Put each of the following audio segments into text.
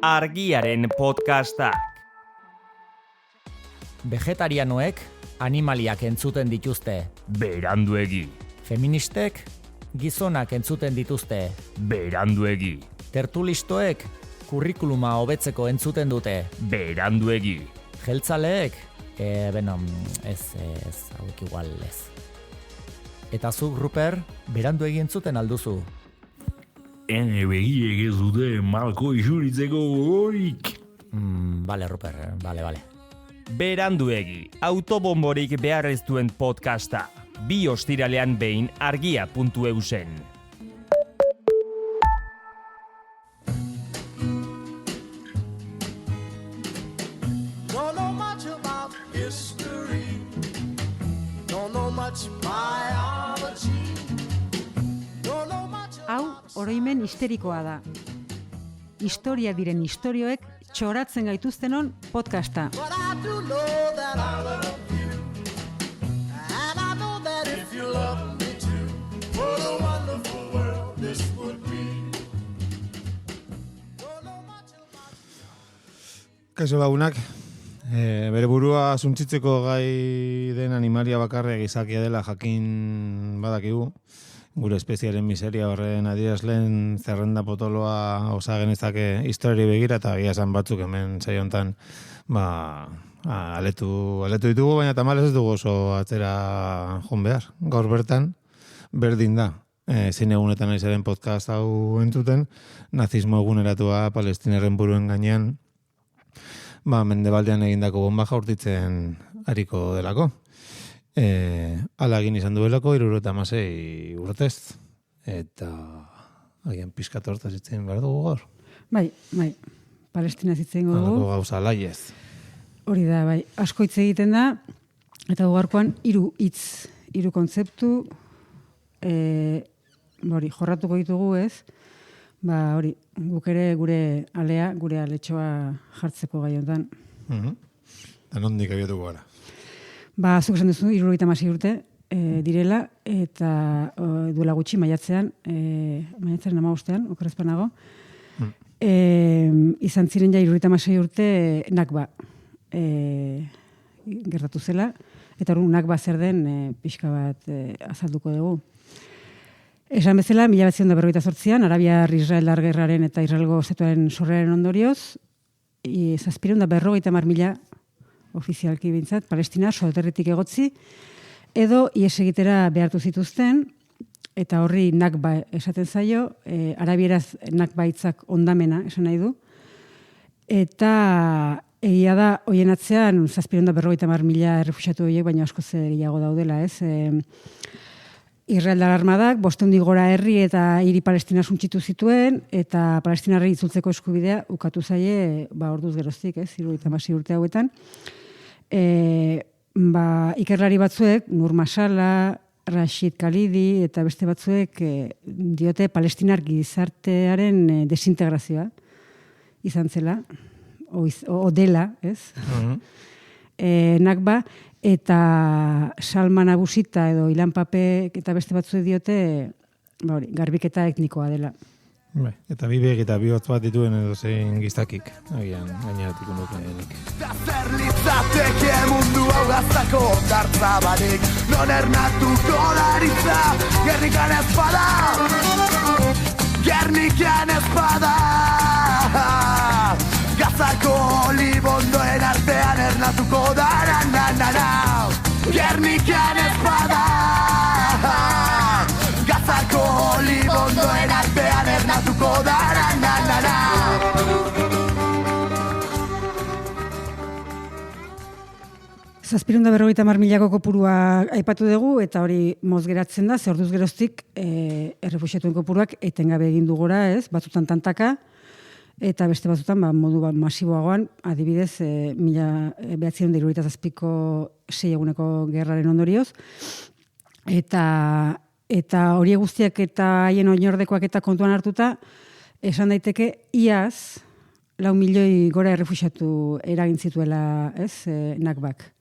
Argiaren podcastak. Vegetarianoek animaliak entzuten dituzte. Beranduegi. Feministek gizonak entzuten dituzte. Beranduegi. Tertulistoek kurrikuluma hobetzeko entzuten dute. Beranduegi. Jeltzaleek, hauek igual ez. Eta zuk, Ruper, beranduegi entzuten alduzu. Ene begiek ez dute malko isuritzeko gogorik. Bale, Ruper, bale. Beranduegi, autobomborik behar ez duen podcasta. 2 ostiralean behin argia.eusen. Don't know much about history. Don't know much biology. Don't know much Hau, oroimen histerikoa da. Historia diren istorioek txoratzen gaituztenon podcasta. but I do know that I love you. And I know that if you love me too, what a wonderful world this would be. Don't know much about Kaixo lagunak, bere burua suntzitzeko gai den animalia bakarra gizakia dela jakin badakigu. Gure espeziaren miseria horren adierazleen zerrenda potoloa osa genezake historiari begira eta egia esan batzuk hemen saio hontan aletu ditugu, baina tamalez ez dugu oso atzera joan behar. Gaur bertan berdin da. Zein egunetan aizaren podcast hau entzuten, nazismo eguneratua palestinarren buruen gainean mendebaldean egindako bomba jaurtitzen ariko delako. Ala egin izan duelako 76 urtez. Eta agian pizkat hortaz itzen behar dugu gaur. Bai, Palestina zitzen Halako gogu. gauza laiez. Hori da, bai, asko hitz egiten da, eta gaurkoan 3 hitz, 3 kontzeptu, jorratuko ditugu ez, hori, guk ere gure aletxoa jartzeko gai honetan. Eta nondik abiatuko gara. Zuk esan duzu, 76 urte direla, eta duela gutxi maiatzean 15, okerrezpanago, izan ziren ja 76 urte Nakba gertatu zela, eta hori Nakba zer den pixka bat azalduko dugu. Esan bezala, 1948an, Arabiar-Israeldar gerraren eta Israelgo estatuaren sorreraren ondorioz, 750.000 ofizialki bintzat, Palestina soterritik egotzi, edo ies egitera behartu zituzten, eta horri Nakba esaten zaio, arabieraz Nakba hitzak ondamena esan nahi du, eta egia da, hoien atzean, 750.000 errefuxiatu horiek, baina asko gehiago daudela, ez? Israeldar armadak, 500 gora herri eta hiri Palestina suntsitu zituen, eta palestinarrei itzultzeko eskubidea ukatu zaie, orduz geroztik, 76 urte hauetan. Ikerlari batzuek, Nur Masala, Rashid Khalidi eta beste batzuek diote palestinar gizartearen desintegrazioa izan zela, o dela, ez? Nakba, eta Salman Abusita edo Ilan Papek eta beste batzuek diote garbiketa etnikoa dela. Eta bi begi eta bi hotz bat dituen edo zein giztakik, agian gaineratik unukenik. zer litzateke mundu hau gaztako ondartza barik, non ernatuko daritza, Gernikan ezpada, Gazako libondoen artean ernatuko dara, Gernikan ezpada, Gazako libondoen artean ernatuko dara, Zazpirunda 50.000 kopurua aipatu dugu, eta hori moz geratzen da, ze orduz geroztik errefuxiatuen kopuruak etengabe egin du gora, ez, batzutan tantaka, eta beste batzutan modu masiboagoan, adibidez, 1977ko 6 eguneko gerraren ondorioz, eta hori guztiak eta haien oinordekoak eta kontuan hartuta, esan daiteke iaz 4 milioi gora errefuxiatu eragin zituela, ez, Nakbak.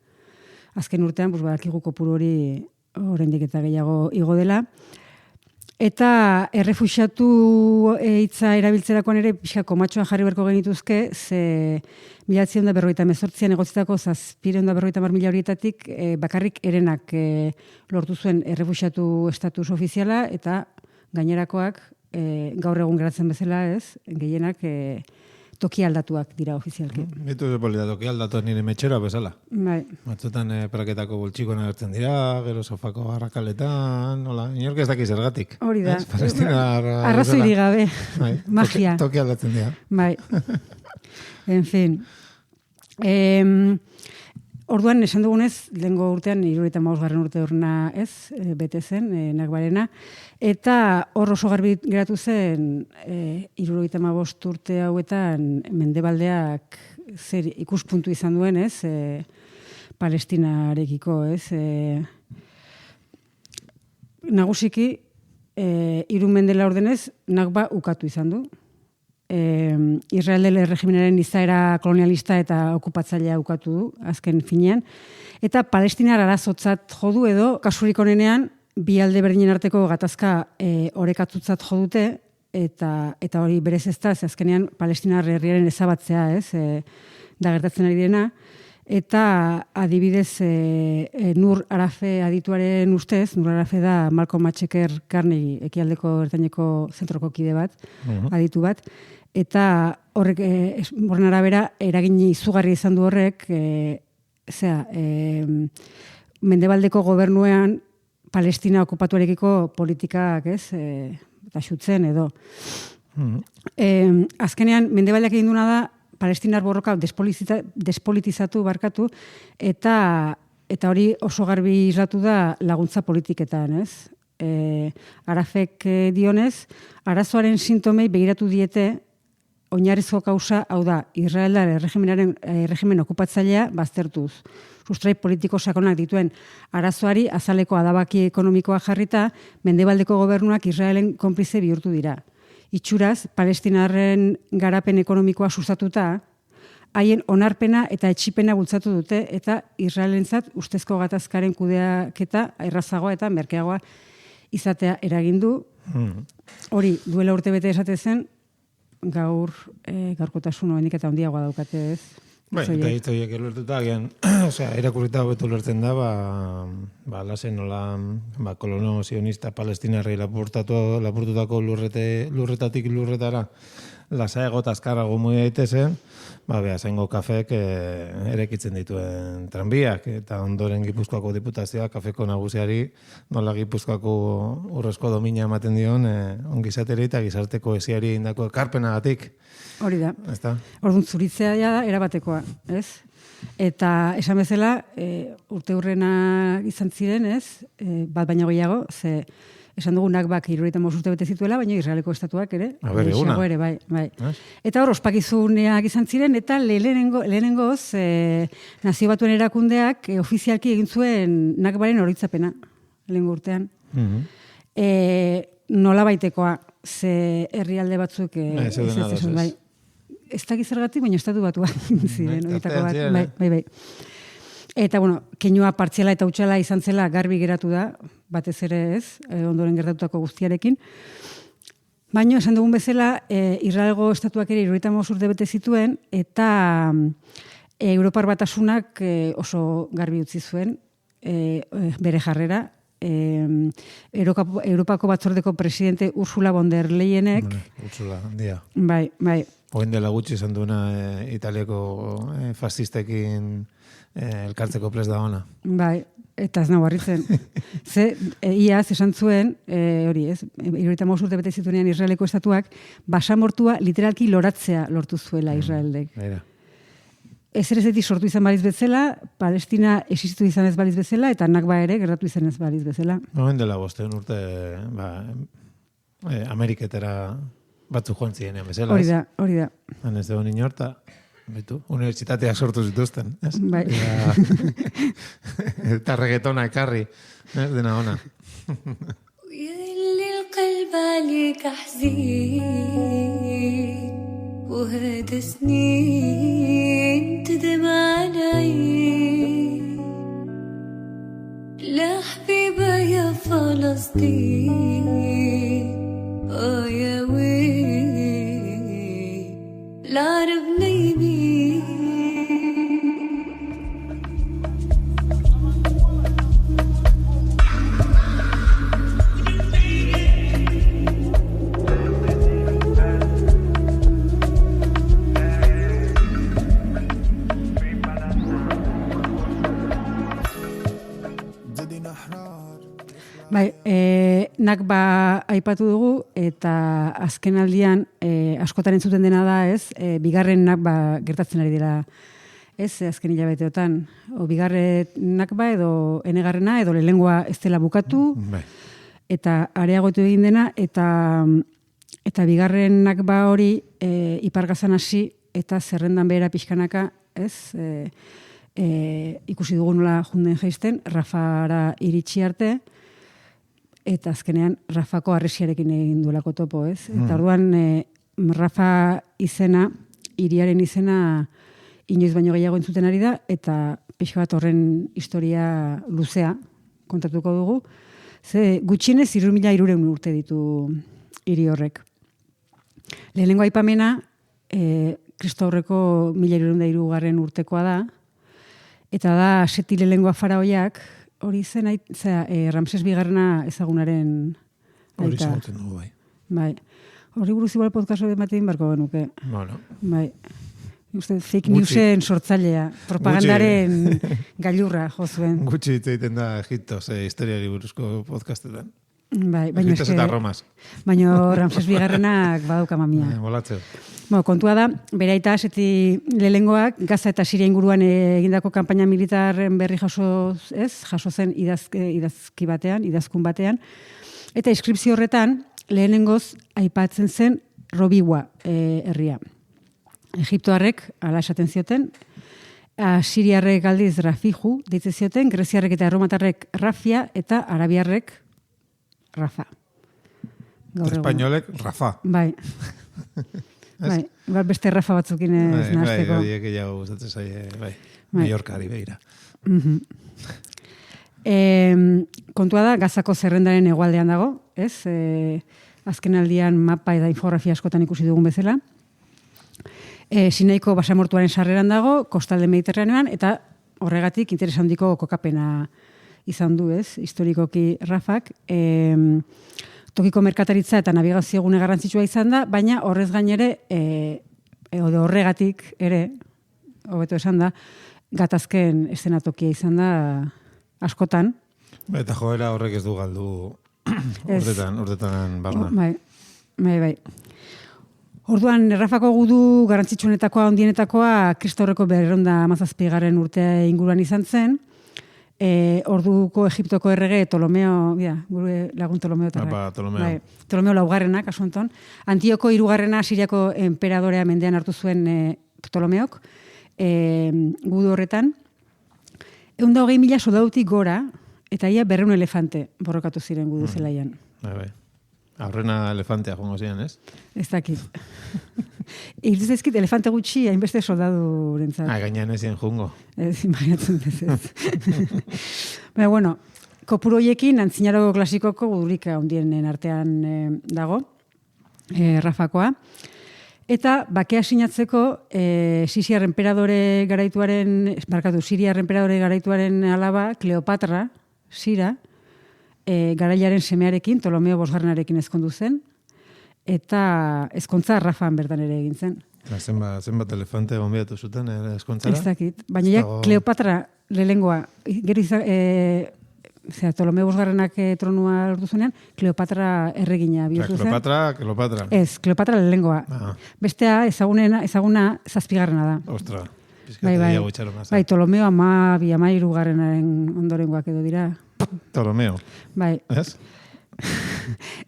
Azken urtean, badakigu kopuru hori oraindik eta gehiago igo dela. Eta errefuxiatu hitza erabiltzerakoan ere pixka komatxoa jarri berko genituzke, ze 1948an egotzitako 750.000 horietatik bakarrik erenak lortu zuen errefuxiatu estatus ofiziala, eta gainerakoak gaur egun geratzen bezala ez, gehienak toki aldatuak dira ofizialki. Bitu zepolita toki aldatuak nire metxera bezala. Bai. Batzutan praketako boltxikon agertzen dira, gero sofako garrakaletan, hola, inork ez daki zergatik. Hori da. Palestinar Arrazoirik gabe. Bai, Magia. Toki aldatzen dira. Bai. En fin. Orduan, esan dugunez, lehengo urtean, 75. urte horrena ez, bete zen, Nakbarena, eta hor oso garbi geratu zen, 75 urte hauetan, mendebaldeak zer ikuspuntu izan duen, ez, Palestinarekiko, ez. Nagusiki, 3 mende laurdenez, Nakba ukatu izan du. Israel erregimenaren izaera kolonialista eta okupatzailea ukatu du, azken finean. Eta Palestinar arazotzat jodu edo, kasurik onenean, bi alde berdinen arteko gatazka orekatutzat jodute, eta hori berez ez da, azkenean Palestinar herriaren ezabatzea, ez, da gertatzen ari dena. Eta adibidez, Nur Arafe adituaren ustez, Nur Arafe da Malcolm X Carney ekialdeko ertaineko zentroko kide bat, aditu bat, eta horrek, horren arabera, eragin izugarri izan du horrek, mendebaldeko gobernuean Palestina okupatuarekiko politikak, ez, eta xutzen edo. Azkenean, mendebaldeak egin duna da, Palestinar borroka despolitizatu barkatu, eta hori oso garbi islatu da laguntza politiketan, ez? Arafek dionez, arazoaren sintomei begiratu diete, oinarrizko kausa, hau da, Israeldar erregimen okupatzailea baztertuz. Sustrai politiko sakonak dituen arazoari azaleko adabaki ekonomikoa jarrita, mendebaldeko gobernuak Israelen konplize bihurtu dira. Itxuraz, Palestinarren garapen ekonomikoa sustatuta, haien onarpena eta etxipena bultzatu dute, eta Israelentzat ustezko gatazkaren kudeaketa errazagoa eta merkeagoa izatea eragindu. Hori, duela urtebete esate zen, gaurkotasun hoenik eta handiagoa daukate, ez? Bai, eta hitz horiek ulertuta, irakurrita hobetu ulertzen da, lasen nola, kolono sionista palestinarrei lapurtutako lurretatik lurretara lasaiago eta azkarrago mugi daitezen, zengo kafek erekitzen dituen tranbiak, eta ondoren Gipuzkoako diputazioa kafeko nagusiari nola Gipuzkoako urrezko domina ematen dion ongizateri eta gizarteko esiari indako ekarpenagatik. Hori da. Ezta? Orduan zuritzea da erabatekoa, ez? Eta esan bezala, urte hurrena izan ziren, ez? Bat baino gehiago, ze esan dugu Nakbak 75 urte bete zituela, baina Israeleko estatuak ere. Eguna. Ere, bai. Eta hor, ospakizuneak izan ziren, eta lehenengoz, Nazio Batuen erakundeak ofizialki egin zuen Nakbaren oroitzapena, lehengo urtean. Nola baitekoa, ze herrialde batzuk bai. Ez dakiz zergatik, baina estatu batuak ziren, horietako bat. Bai. Eta, keinua partziala eta utxala izan zela garbi geratu da, batez ere ez, ondoren gertatutako guztiarekin. Baina, esan dugun bezala, Israelgo estatuak ere 75 urte bete zituen, eta Europar Batasunak oso garbi utzi zuen bere jarrera. Europako batzordeko presidente Ursula von der Leyenek. Ursula, handia. Bai. Oen dela gutxi izan duena Italiako fascistekin elkartzeko ples da ona. Bai, eta ez nago harritzen. Iaz esan zuen, hori ez, 75 urte bete zituenean Israeleko estatuak, basamortua literalki loratzea lortu zuela Israeldek. Ezerezetik sortu izan baliz bezala, Palestina existitu izan ez baliz bezala, eta Nakba ere gerratu izan ez baliz bezala. Oen dela 5 urte Ameriketera batzu joan zirenean bezala. Hori da. Ez dago inorta, unibertsitateak sortu zituzten. Bai. Eta reggaetona ekarri, dena ona. القلب عليك حزين وهذا سنين تدمع العين لا حبيبة يا فلسطين nakba aipatu dugu, eta azken aldian askotan entzuten dena da, ez, bigarren nakba gertatzen ari dira, ez, azken hilabeteotan, o bigarren nakba edo enegarrena, edo lehengoa ez dela bukatu, Bai. eta areagotu egin dena, eta bigarren nakba hori ipargazan hasi, eta zerrendan behera pixkanaka, ez, ikusi dugu nola junden jaisten, Rafara iritsi arte, eta azkenean Rafako harresiarekin egin duelako topo, ez? Eta orduan Rafa izena, hiriaren izena, inoiz baino gehiago entzuten ari da, eta pixka bat horren historia luzea kontatuko dugu. Ze gutxienez 3.300 urte ditu hiri horrek. Lehenengo aipamena, Kristo aurreko 1303 urtekoa da, eta da Seti lehenengoa faraoiak, hori zen, Ramses bigarrena ezagunaren Hori aita. ezagutzen dugu, bai. Bai. Horri buruz igual podcast hori ematen barko genuke. Bueno. Bai. Uste, fake Gutxi. newsen sortzailea, propagandaren gailurra jo zuen. Gutxi hitz egiten da Egipto, historiari buruzko podcastetan. Bai, baina Egiptos eta Romas. baina Ramses bigarrenak badauka mamia. Molatzeo. Bueno, kontua da, bere aita Seti lehengoak Gaza eta Siria inguruan egindako kanpaina militarren berri jaso zen idazki batean, idazkun batean, eta inskripzio horretan lehenengoz aipatzen zen Robiwa herria. Egiptoarrek ala esaten zioten, Siriarrek aldiz Rafiju deitzen zioten, Greziarrek eta Erromatarrek Rafia eta Arabiarrek Rafa. Gaur egun. Espainolek, Rafa. Bai. Bai, igual beste Rafa batzukin ez nahazteko. Bai, gehiago gustatzen zaie, bai. Bai. Mallorcari begira. Kontua da, Gazako zerrendaren hegoaldean dago, ez? Azken aldian mapa eta infografia askotan ikusi dugun bezala. Sinaiko basamortuaren sarreran dago, kostalde Mediterraneoan, eta horregatik interes handiko kokapena izan du, ez? Historikoki Rafak. Tokiko merkataritza eta navigazio gune garrantzitsua izan da, baina horrez gainere, horregatik ere, hobeto esan da, gatazken eszenatokia izan da askotan. Eta joera horrek ez du galdu urtetan barna. Bai. Orduan, Rafako gudu garrantzitsuenetakoa, ondienetakoa, Kristo aurreko 217 urtea inguruan izan zen. Orduko Egiptoko errege Ptolomeo, gure lagun Ptolomeo tarrak. Ptolomeo. Ptolomeo laugarrenak, asunton. Antioko hirugarrena Siriako enperadorea mendean hartu zuen Ptolomeok. Gudu horretan. 120.000 soldatutik gora, eta ia 200 elefante borrokatu ziren gudu zelaian. Bai. Aurrena elefantea joango ziren, ez? Ez dakit. Iritz ezkit elefante gutxi hainbeste soldadurentzat. Gainean ezien jungo. Ez, imaginatzen ez. Baina, bueno, kopuru hoiekin antzinaro klasikoko gudurik handienen artean dago, Rafakoa. Eta bakea sinatzeko Siriar enperadore garaituaren alaba, Kleopatra, Sira, garailaren semearekin, Ptolomeo bosgarrenarekin ezkondu zen, eta ezkontza Rafan bertan ere egin zen. Zenbat elefante gonbidatu zuten eskontzara? Ez dakit, baina ja Kleopatra lehengoa, gero Ptolomeo bosgarrenak tronua lortu zuenean, Kleopatra erregina bihurtu zen. Kleopatra. Ez, Kleopatra lehengoa. Bestea ezaguna 7garrena da. Ostra, pizkate diago itxaron. Bai, Ptolomeo 12 garrenaren ondorengoak edo dira. Ptolomeo. Bai. Ez?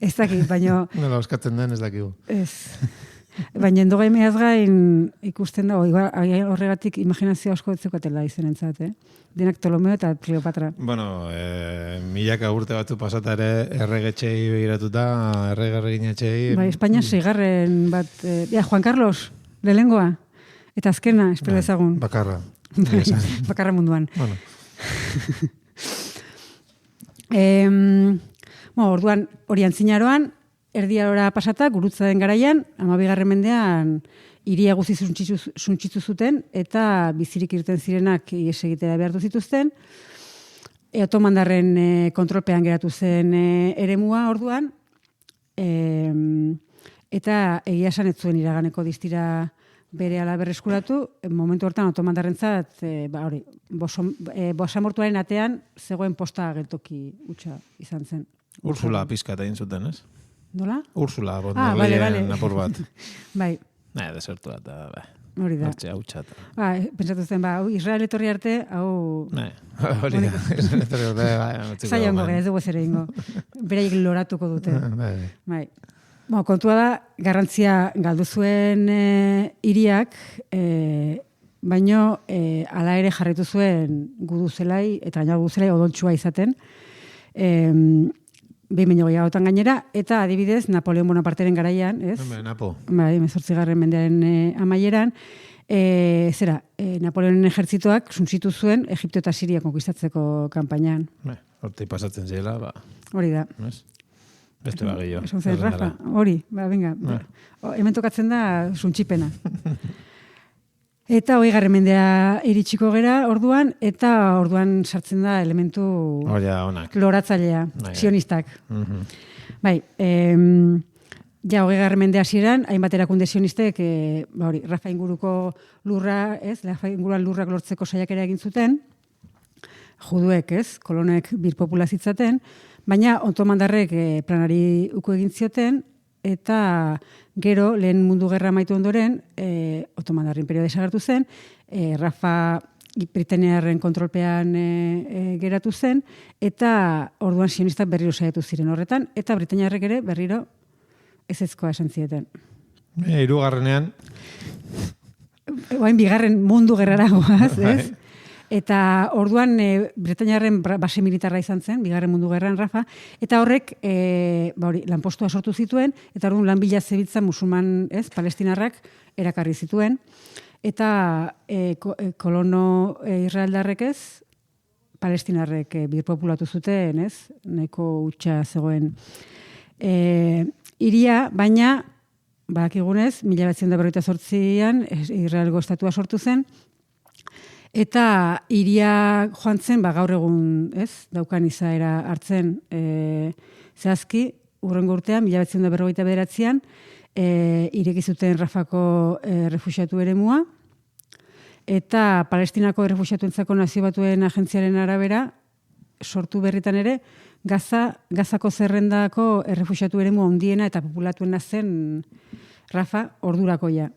Ez dakit, baina... Nola oskatzen den ez dakigu. Ez. Baina endogamiaz gain ikusten da, horregatik imaginazio asko etzekatela izenentzat, Denak Ptolomeo eta Kleopatra. Bueno, milaka urte batzu pasata ere erregetxei begiratuta, erreginetxei... Bai, Espainia 6. bat... Juan Carlos, lehengoa. Eta azkena, espero ezagun. Bakarra. Bakarra munduan. Bueno. Orduan, hori antzinaroan, erdiarora pasata, gurutza den garaian, 12. mendean, hiria guzti suntsitzu zuten, eta bizirik irten zirenak ihes egitera behartu zituzten. Otomandarren kontrolpean geratu zen eremua orduan, eta egia esan ez zuen iraganeko distira berehala berreskuratu, momentu hortan otomandarrentzat, basamortuaren atean zegoen posta geltoki hutsa izan zen. Ursula pizkat egin zuten, ez? Nola? Ursula, bale. apur bat. Bai, Desertu bat, hori da. hartxe hautsa. Pentsatu zen, Israel etorri arte, hau... Hori da. Zaiongo gara, ez dugu zer egingo. Beraiek loratuko dute. Bai. Kontua da, garrantzia galdu zuen hiriak, baino hala ere jarraitu zuen gudu zelai, eta gaina gudu zelai odontxua izaten, behin baino gehiagotan gainera, eta adibidez Napoleon Bonaparteren garaian, ez? Napo. Bai, 18. mendearen amaieran, Napoleonen ejertzitoak suntsitu zuen Egipto eta Siria konkistatzeko kanpainan. Hortik pasatzen zela, Hori da. Beste bagillo. Esan zen, Rafa, hori, venga. Hemen tokatzen da suntsipena. Eta 20. mendea iritsiko gera orduan, eta orduan sartzen da elementu loratzailea, sionistak. Bai, ja 20. mende hasieran, hainbat erakunde sionistek, Rafa inguruko lurra, Rafa inguruan lurrak lortzeko saiakera egin zuten, juduek, kolonek birpopulazitzaten, baina otomandarrek planari uko egin zioten, eta gero, lehen mundu gerra amaitu ondoren, Otomandarra imperioa desagertu zen, Rafa Britaniarren kontrolpean geratu zen, eta orduan sionistak berriro saiatu ziren horretan, eta Britaniarrek ere berriro ezezkoa esan zieten. Hirugarrenean. Oain bigarren mundu gerrara goaz, ez? Eta orduan Britaniarren base militarra izan zen, bigarren mundu gerran Rafa, eta horrek lanpostua sortu zituen, eta orduan lan bila zebiltzan musulman, palestinarrak erakarri zituen, eta kolono israeldarrek palestinarrek birpopulatu zuten, nahiko hutsa zegoen hiria, baina badakigunez, 1948an Israelgo estatua sortu zen, eta hiria joan zen, gaur egun, daukan izaera hartzen zehazki, urrengo urtean, 1949an, ireki zuten Rafako refuxiatu eremua, eta Palestinako refuxiatuentzako Nazio Batuen agentziaren arabera, sortu berritan ere, Gazako zerrendako refuxiatu eremu handiena eta populatuena zen Rafa ordurakoia.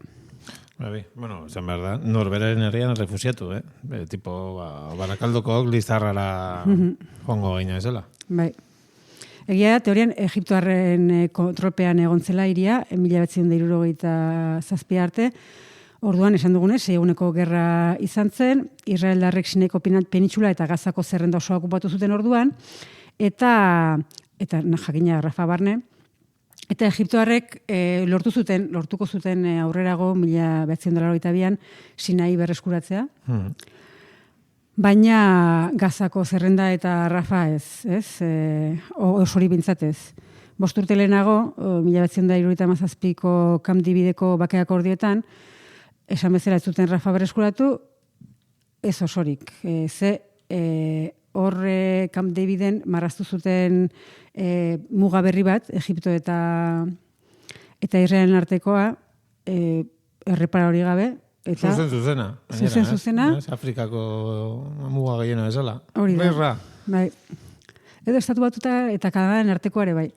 Zan behar da, norberaren herrian refusiatu, tipo, Barakaldoko lizarrara joango gaina ezela. Bai. Egia da, teorian, Egiptoarren kontrolpean egon zela hiria, 1967 arte, orduan, esan dugunez, eguneko gerra izan zen, Israeldarrek Sinaiko penitsula eta Gazako zerrenda osoa okupatu zuten orduan, eta jakina Rafa barne, eta Egiptoarrek lortuko zuten aurrerago 1982an Sinai berreskuratzea. Baina Gazako zerrenda eta Rafa osori bintzatez. 5 urte lehenago, 1977ko Camp Davideko bake akordioetan, esan bezala ez zuten Rafa berreskuratu, ez osorik. Horre Camp Daviden marraztu zuten muga berri bat, Egipto eta Israelen artekoa, errepara hori gabe. Zuzena. Afrikako muga gehiena bezala. Hori da. Bai. Edo estatu batuta eta Kanadaren artekoa ere bai.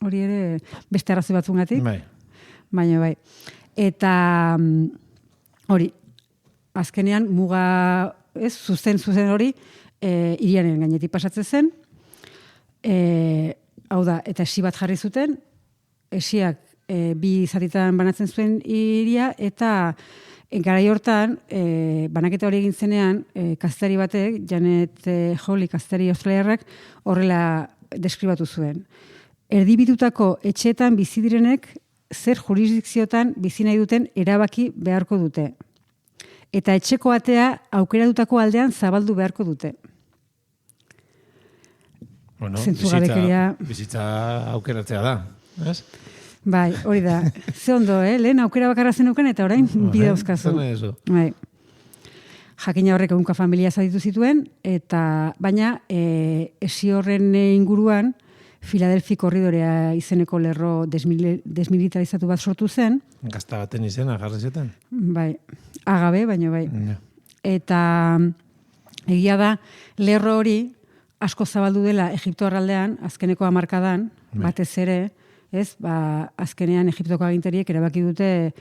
Hori ere beste arrazoi batzungatik. Bai. Baina bai. Eta hori, azkenean muga, zuzen hori, hiriaren gainetik pasatzen zen, hau da, eta esi bat jarri zuten, esiak bi zatitan banatzen zuen hiria, eta garai hortan, banaketa hori egin zenean, kazetari batek, Janet Hawley, kazetari australiarrak, horrela deskribatu zuen. Erdibitutako etxeetan bizi direnek, zer jurisdikziotan bizi nahi duten erabaki beharko dute. Eta etxeko atea aukeratutako aldean zabaldu beharko dute. Bizitza aukeratzea da, ez? Bai, hori da. Ze ondo, lehen aukera bakarra zenuken eta orain bide dauzkazu. Bai. Jakina horrek egunka familia zaditu zituen, baina esi horren inguruan Filadelfi korridorea izeneko lerro desmilitarizatu bat sortu zen. Gazta baten izena jarri zeten? Bai, agabe, baina bai. Eta egia da, lerro hori asko zabaldu dela Egipto arraldean, azkeneko hamarkadan, batez ere, ez, azkenean Egiptoko aginteriek erabaki dute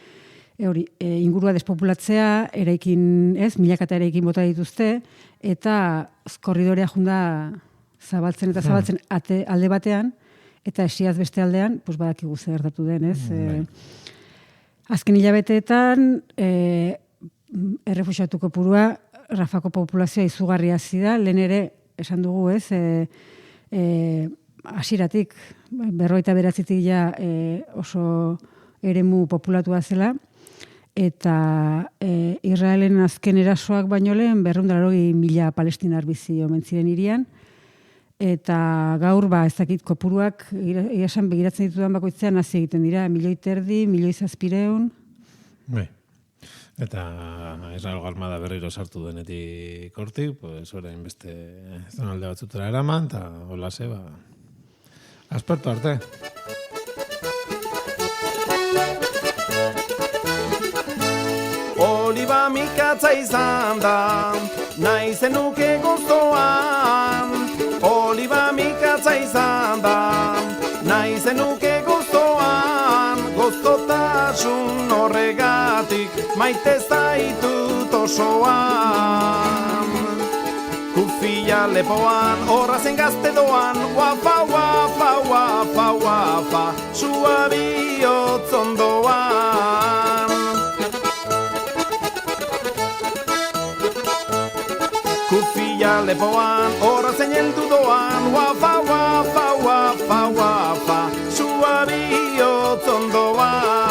ingurua despopulatzea, milaka eraikin bota dituzte, eta korridorea junda zabaltzen eta zabaltzen alde batean, eta esiaz beste aldean, pues badakigu zer gertatu den, ez? Azken hilabeteetan, errefuxiatu kopurua, Rafako populazioa izugarria zida, lehen ere, esan dugu, ez? Hasieratik, 59 ja oso eremu populatua zela, eta Israelen azken erasoak baino lehen 280.000 palestinar bizi omen ziren hirian, eta gaur ez dakit kopuruak esan begiratzen ditudan bakoitzean hasi egiten dira, 1,5 milioi, 1,700.000. Bai. Eta Israel armada berriro sartu denetik hortik, pues orain beste zonalde batzutera eraman, eta holase, aspertu arte. Oliba mikatza izan da, nahi zenuke gozoan. Oliba mikatza izan da, nahi zenuke gozoan. Gozotasun horregatik, maite zaitut osoan. Kufia lepoan, horrazen gazte doan, guapa, guapa, guapa, guapa, sua bihotz ondoan. Kufia lepoan, horrazen jeldu doan, guapa, guapa, guapa, guapa, sua bihotz ondoan.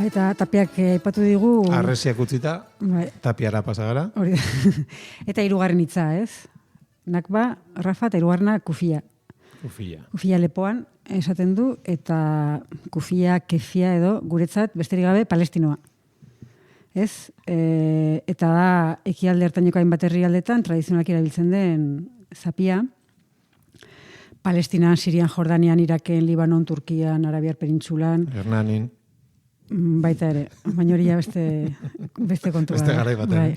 Eta Tapiak aipatu digu... Arresiak utzita, Tapiara pasagara. Eta hirugarren hitza, ez? Nakba, Rafa, eta hirugarrena Kufia. Kufia lepoan esaten du, eta Kufia, Kefia edo, guretzat, besterik gabe, Palestinoa. Ez? Eta da, ekialde hartaineko hainbat herrialdetan, tradizionalki erabiltzen den zapia. Palestinan, Sirian, Jordanian, Iraken, Libanon, Turkian, Arabiar Perintsulan. Hernanin. Baita ere, baina hori ja beste kontua. Beste garai batean.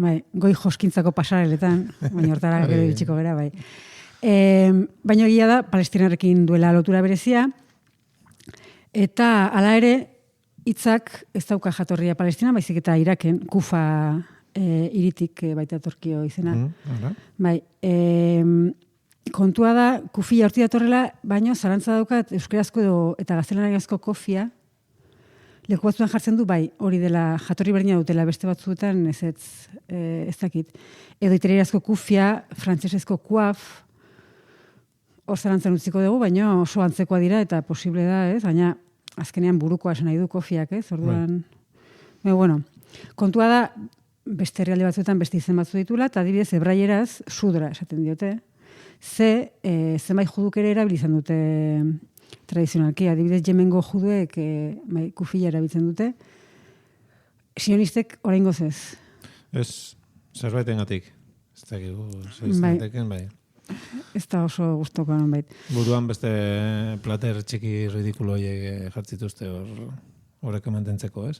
Bai, goi joskintzako pasareletan, baina hortara gero iritsiko gara, bai. Baina egia da, Palestinarekin duela lotura berezia, eta hala ere, hitzak ez dauka jatorria Palestina, baizik eta Iraken, Kufa hiritik baita torkio izena. Bai, kontua da, Kufia horti datorrela, baina zalantza daukat euskerazko eta gaztelaniazko kofia, leku batzuan jartzen du, bai, hori dela jatorri berdina dutela, beste batzuetan ez dakit. Edo italierazko kufia, frantsesezko kuaf, hor zalantzan utziko dugu, baina oso antzekoa dira eta posible da, ez? Baina azkenean burukoa esan nahi du kofiak, ez? Orduan, bueno, kontua da, beste herrialde batzuetan beste izen batzu ditula, eta adibidez, hebraieraz, sudra esaten diote. Zenbait juduk ere erabilizan dute tradizionalki, adibidez Yemengo juduek kufia erabiltzen dute. Sionistek oraingoz ez. Ez, zerbaitengatik. Ez dakigu, zeiztenteken, bai. Ez da oso guztoko nonbait. Buruan beste plater txiki ridikulo horiek jartzituzte horrek mantentzeko, ez?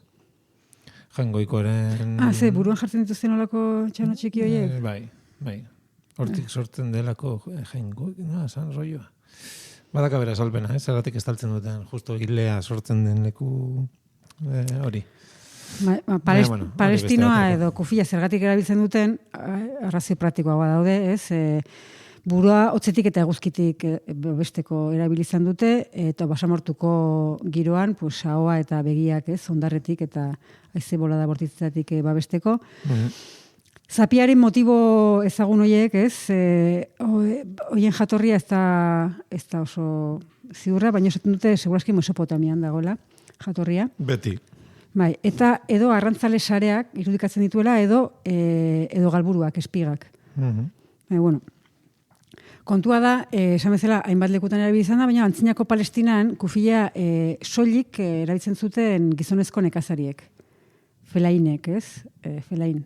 Jangoikoren... buruan jartzen dituzten olako txano txiki horiek? Bai. Hortik sortzen delako jangoik, esan roioa. Badaka bera salpena, zergatik estaltzen duten, justo hilea sortzen den leku hori. Palestinoa edo kufia zergatik erabiltzen duten, arrazio praktikoa daude, ez? Burua hotzetik eta eguzkitik besteko erabilizan dute, eta basamortuko giroan, ahoa eta begiak, ez? Ondarretik eta haize bolada bortitzatik babesteko. Zapiaren motibo ezagun horiek, ez? Hoien jatorria ez da oso ziurra, baina esaten dute segurazki Mesopotamian dagoela jatorria. Beti. Bai, eta edo arrantzale sareak irudikatzen dituela edo galburuak, espigak. Bueno, kontua da, esan bezala, hainbat lekutan erabilizan da, baina antzinako Palestinan kufia soilik erabiltzen zuten gizonezko nekazariek. Felainek, ez? Felain,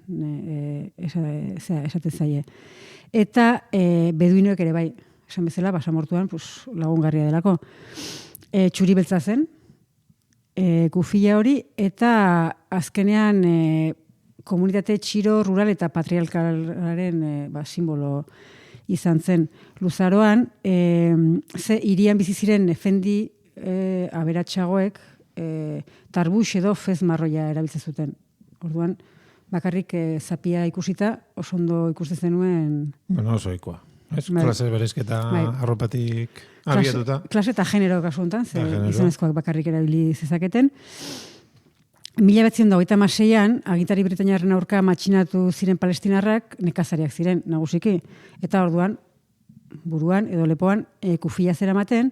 esaten zaie. Eta beduinoek ere bai, esan bezala, basamortuan lagungarria delako. Txuri beltza zen, kufia hori, eta azkenean komunitate txiro, rural eta patriarkalaren simbolo izan zen. Luzaroan, ze hirian bizi ziren efendi aberatsagoek tarbux edo fez marroia erabiltzen zuten. Orduan, bakarrik zapia ikusita, oso ondo ikusten zenuen... Bueno, oso ikua. Klase berezketa arropatik abiatuta. Klase eta genero kasu honetan, ze gizonezkoak bakarrik erabili zezaketen. 1926an, agintari britainiarren aurka matxinatu ziren palestinarrak nekazariak ziren, nagusiki. Eta orduan, buruan edo lepoan, kufia zeramaten,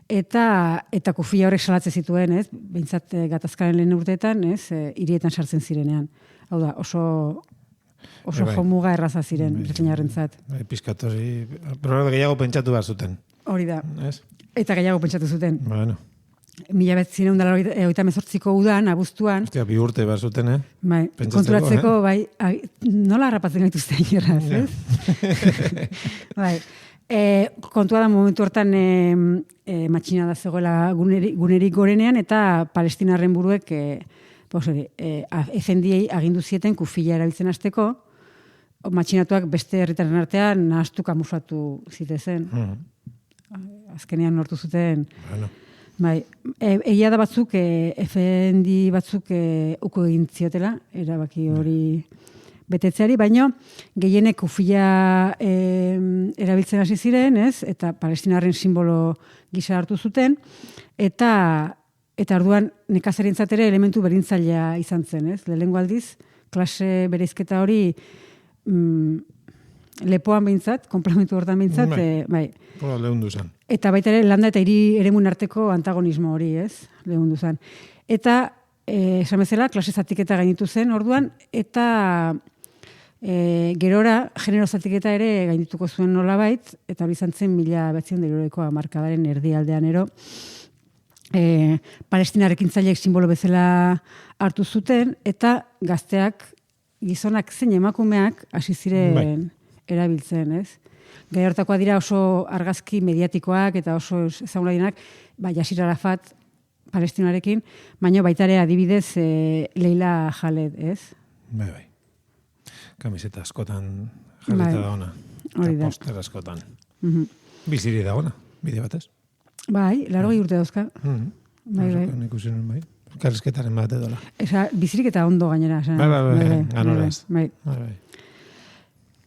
eta kufia horrek salatzen zituen, ez? Behintzat gatazkaren lehen urteetan, ez? Hirietan sartzen zirenean. Hau da, oso jomuga erraza ziren, britainiarrentzat. Piskatori, pero gehiago pentsatu behar zuten. Hori da. Ez? Eta gehiago pentsatu zuten. Bueno. 1988ko udan, abuztuan. Hostia, 2 urte behar zuten, Bai, konturatzeko, bai, nola harrapatzen gaitu erraz, ez? Bai. Kontua da momentu hortan matxina da zegoela gunerik gorenean, eta palestinarren buruek efendiei agindu zieten kufila erabiltzen hasteko, matxinatuak beste herritarren artean nahastu kamusatu zitezen. Azkenean lortu zuten... Bai, egia da batzuk, efendi batzuk uko egin ziotela, erabaki hori betetzeari, baina gehienek kufila erabiltzen hasi ziren, ez? Eta palestinarren simbolo gisa hartu zuten, eta orduan nekazarientzat ere elementu berintzailea izan zen, ez? Lehenengo aldiz, klase bereizketa hori lepoan behintzat, komplementu hortan behintzat, bai. Lehundu zen. Eta baita ere, landa eta hiri eremun arteko antagonismo hori, ez? Lehundu zen. Eta, esan bezala, klase zatiketa gainitu zen orduan, eta gerora, genero zatiketa ere gainituko zuen nolabait, eta hori izan zen 1900ko hamarkadaren erdialdean ero. Palestinarekin zailek simbolo bezala hartu zuten, eta gazteak, gizonak zein emakumeak hasi ziren erabiltzen, ez? Gai hortakoa dira oso argazki mediatikoak eta oso ezaguna Yasir Arafat palestinarekin, baina baita ere adibidez Leila Khaled, ez? Bai. Kamiseta askotan jarrita da ona. Eta poster askotan. Biziri da ona, bide batez. Bai, 80 urte dauzka. Bai. Bai. Karrizketaren bat edola. Bizirik eta ondo gainera. Bai, ganoraz. Bai.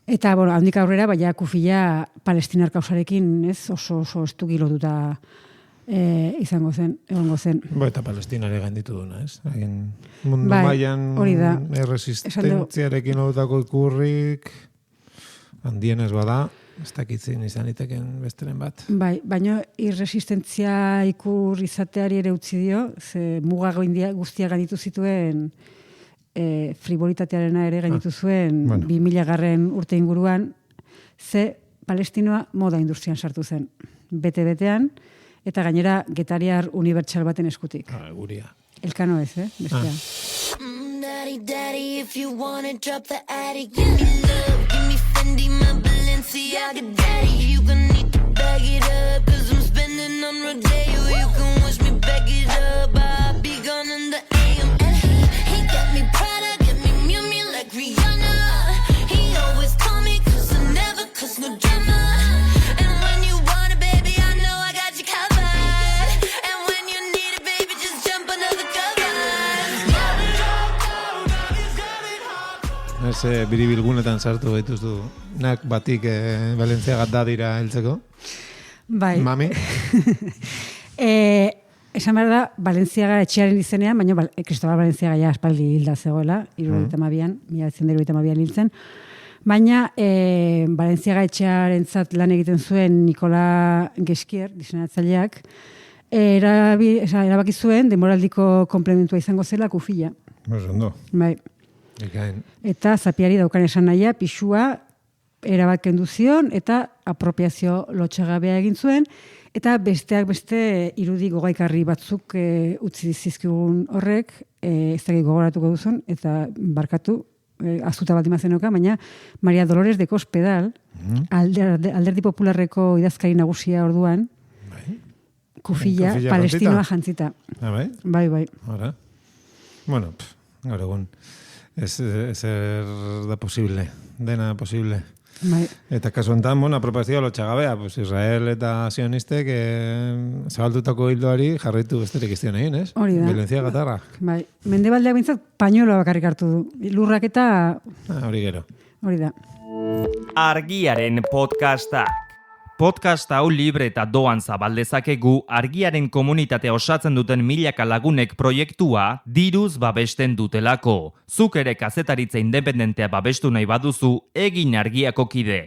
Eta, handik aurrera, baina kufila palestinar kausarekin, ez, oso estuki lotuta izango zen, egongo zen. Eta palestinare gainditu duna, ez? Mundu mailan erresistentziarekin lotutako ikurrik handien ez bada, ez dakitzen izan iteken besteren bat. Bai, baina irresistentzia ikur izateari ere utzi dio, ze mugago guztia gainditu zituen frivolitatearena ere gainitu zuen 2000 urte inguruan, ze palestinoa moda industrian sartu zen. Bete-betean, eta gainera getariar unibertsal baten eskutik. Guria. Elkano ez, bestea. Daddy, daddy, if you wanna drop the attic, give me love, give me Fendi, my Balenciaga daddy. You gonna need to bag it up, cause I'm spending on Rodeo. You can wish me back it up, I'll be gone in the AM. And he got me Prada, got me Miu Miu like Rihanna. He always call me cause I never cause no drama. And when you want it, baby, I know I got you covered. And when you need it, baby, just jump under the covers. Ez biribilgunetan sartu gaituztu nak batik Balenciaga dadira heltzeko. Bai. Mami. Esan behar da, Balenciaga etxearen izenean, baina Cristobal Balenciaga ja aspaldi hilda zegoela, 1972an hiltzen. Baina Balenciaga etxearentzat lan egiten zuen Nikola Geskier, diseinatzaileak, erabaki zuen demoraldiko komplementua izango zela kufila. Ondo. Bai. Eta zapiari daukan esan nahia, pixua erabaken duzion eta apropiazio lotxagabea egin zuen, eta besteak beste irudi gogaikarri batzuk utzi zizkigun horrek, ez dakit gogoratuko duzun, eta barkatu, azuta bat imazenoka, baina Maria Dolores de Cospedal, alderdi popularreko idazkari nagusia orduan, kufila palestinoa jantzita. Bai? Bai. Ora. Bueno, gaur egun ezer da posible, dena posible. Bai. Eta kasu honetan, apropazioa lotxagabea, pues Israel eta sionistek zabaldutako hildoari jarraitu besterik iztion egin, ez? Hori da. Violentzia gatarra. Bai. Mendebaldeak bintzat pañueloa bakarrik hartu du. Lurrak eta Hori gero. hori da. Argiaren podcasta. Podcast hau libre eta doan zabaldezakegu Argiaren komunitatea osatzen duten milaka lagunek proiektua diruz babesten dutelako. Zuk ere kazetaritza independentea babestu nahi baduzu, egin Argiako kide.